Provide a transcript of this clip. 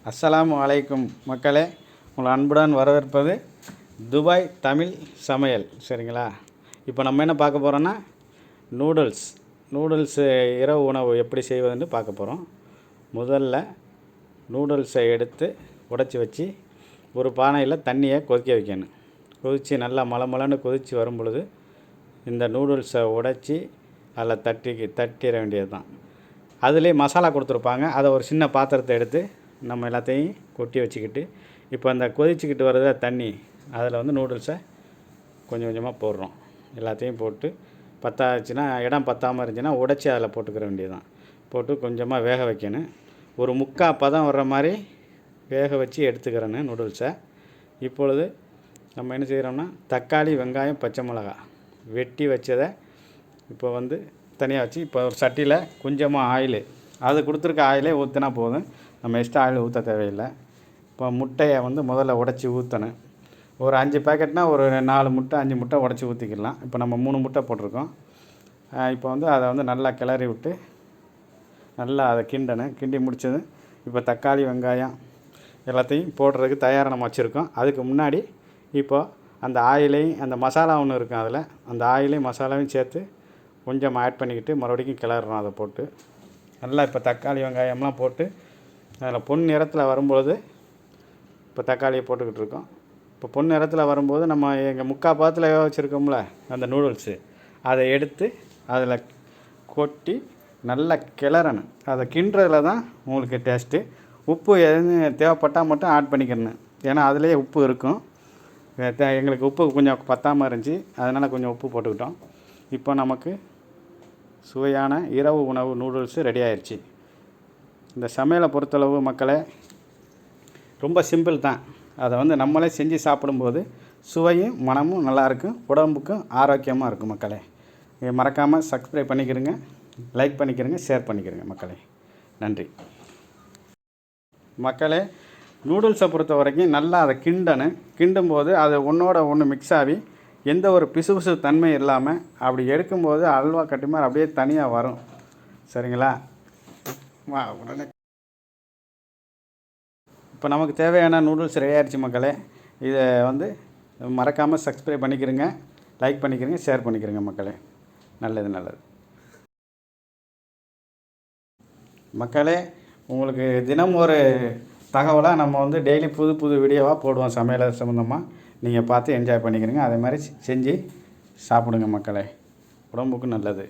அஸ்ஸலாமு அலைக்கும் மக்களே, உங்களை அன்புடன் வரவேற்பது துபாய் தமிழ் சமையல். சரிங்களா? இப்போ நம்ம என்ன பார்க்க போகிறோன்னா நூடுல்ஸு இரவு உணவு எப்படி செய்வதுன்னு பார்க்க போகிறோம். முதல்ல நூடுல்ஸை எடுத்து உடைச்சி வச்சு ஒரு பானையில் தண்ணியை கொதிக்க வைக்கணும். கொதித்து நல்லா மலமலன்னு கொதித்து வரும் பொழுது இந்த நூடுல்ஸை உடைச்சி அதில் தட்டிட வேண்டியது தான். அதுலேயே மசாலா கொடுத்துருப்பாங்க. அதை ஒரு சின்ன பாத்திரத்தை எடுத்து நம்ம எல்லாத்தையும் கொட்டி வச்சுக்கிட்டு, இப்போ அந்த கொதிச்சுக்கிட்டு வர்றத தண்ணி அதில் வந்து நூடுல்ஸை கொஞ்சம் கொஞ்சமாக போடுறோம். எல்லாத்தையும் போட்டு பத்தாச்சுன்னா, இடம் பத்தாமல் இருந்துச்சுன்னா உடைச்சி அதில் போட்டுக்கிற வேண்டியது தான். போட்டு கொஞ்சமாக வேக வைக்கணும். ஒரு முக்கால் பதம் வர்ற மாதிரி வேக வச்சு எடுத்துக்கிறேன்னு நூடுல்ஸை. இப்பொழுது நம்ம என்ன செய்கிறோம்னா, தக்காளி, வெங்காயம், பச்சை மிளகாய் வெட்டி வச்சதை இப்போ வந்து தனியாக வச்சு, இப்போ ஒரு சட்டியில் கொஞ்சமாக ஆயிலு, அது கொடுத்துருக்க ஆயிலே ஊற்றினா போதும். நம்ம எக்ஸ்ட்ரா ஆயில் ஊற்ற தேவையில்லை. இப்போ முட்டையை வந்து முதல்ல உடச்சி ஊற்றணும். ஒரு 5 பேக்கெட்னால் ஒரு 4 முட்டை 5 முட்டை உடச்சி ஊற்றிக்கலாம். இப்போ நம்ம 3 முட்டை போட்டிருக்கோம். இப்போ வந்து அதை வந்து நல்லா கிளறி விட்டு நல்லா அதை கிண்டணும். கிண்டி முடித்தது இப்போ தக்காளி, வெங்காயம் எல்லாத்தையும் போடுறதுக்கு தயாராக நம்ம வச்சுருக்கோம். அதுக்கு முன்னாடி இப்போது அந்த ஆயிலையும் அந்த மசாலா ஒன்று இருக்கும், அதில் அந்த ஆயிலையும் மசாலாவையும் சேர்த்து கொஞ்சம் ஆட் பண்ணிக்கிட்டு மறுபடியும் கிளறணும். அதை போட்டு நல்லா இப்போ தக்காளி வெங்காயம்லாம் போட்டு அதில் பொன் நிறத்தில் வரும்பொழுது இப்போ தக்காளியை போட்டுக்கிட்டு இருக்கோம். இப்போ பொன் நிறத்தில் வரும்போது நம்ம எங்கள் முக்கால் பாத்தில் வச்சுருக்கோம்ல அந்த நூடுல்ஸு, அதை எடுத்து அதில் கொட்டி நல்லா கிளறணும். அதை கிண்டுறதுல தான் உங்களுக்கு டேஸ்ட்டு. உப்பு எதுவும் தேவைப்பட்டால் மட்டும் ஆட் பண்ணிக்கணும். ஏன்னா அதிலேயே உப்பு இருக்கும். எங்களுக்கு உப்பு கொஞ்சம் பத்தாமல் இருந்துச்சு, அதனால் கொஞ்சம் உப்பு போட்டுக்கிட்டோம். இப்போ நமக்கு சுவையான இரவு உணவு நூடுல்ஸு ரெடி ஆயிடுச்சு. இந்த சமையலை பொறுத்தளவு மக்களே ரொம்ப சிம்பிள் தான். அதை வந்து நம்மளே செஞ்சு சாப்பிடும்போது சுவையும் மனமும் நல்லாயிருக்கும், உடம்புக்கும் ஆரோக்கியமாக இருக்கும். மக்களே மறக்காமல் சப்ஸ்கிரைப் பண்ணிக்கிறங்க, லைக் பண்ணிக்கிறங்க, ஷேர் பண்ணிக்கிறங்க மக்களே. நன்றி மக்களே. நூடுல்ஸை பொறுத்த வரைக்கும் நல்லா அதை கிண்டும்போது அது ஒன்றோட ஒன்று மிக்ஸ் ஆகி எந்த ஒரு பிசுபிசு தன்மை இல்லாமல் அப்படி எடுக்கும்போது அல்வா கட்டி மாதிரி அப்படியே தனியாக வரும். சரிங்களா? உடனே இப்போ நமக்கு தேவையான நூடுல்ஸ் ரெடி ஆகிடுச்சு மக்களே. இதை வந்து மறக்காமல் சப்ஸ்கிரைப் பண்ணிக்கிறங்க, லைக் பண்ணிக்கிறங்க, ஷேர் பண்ணிக்கிறங்க மக்களே. நல்லது மக்களே. உங்களுக்கு தினம் ஒரு தகவலாக நம்ம வந்து டெய்லி புது வீடியோவாக போடுவோம் சமையல் சம்மந்தமாக. நீங்கள் பார்த்து என்ஜாய் பண்ணிக்கிறீங்க. அதே மாதிரி செஞ்சு சாப்பிடுங்க மக்களே, உடம்புக்கும் நல்லது.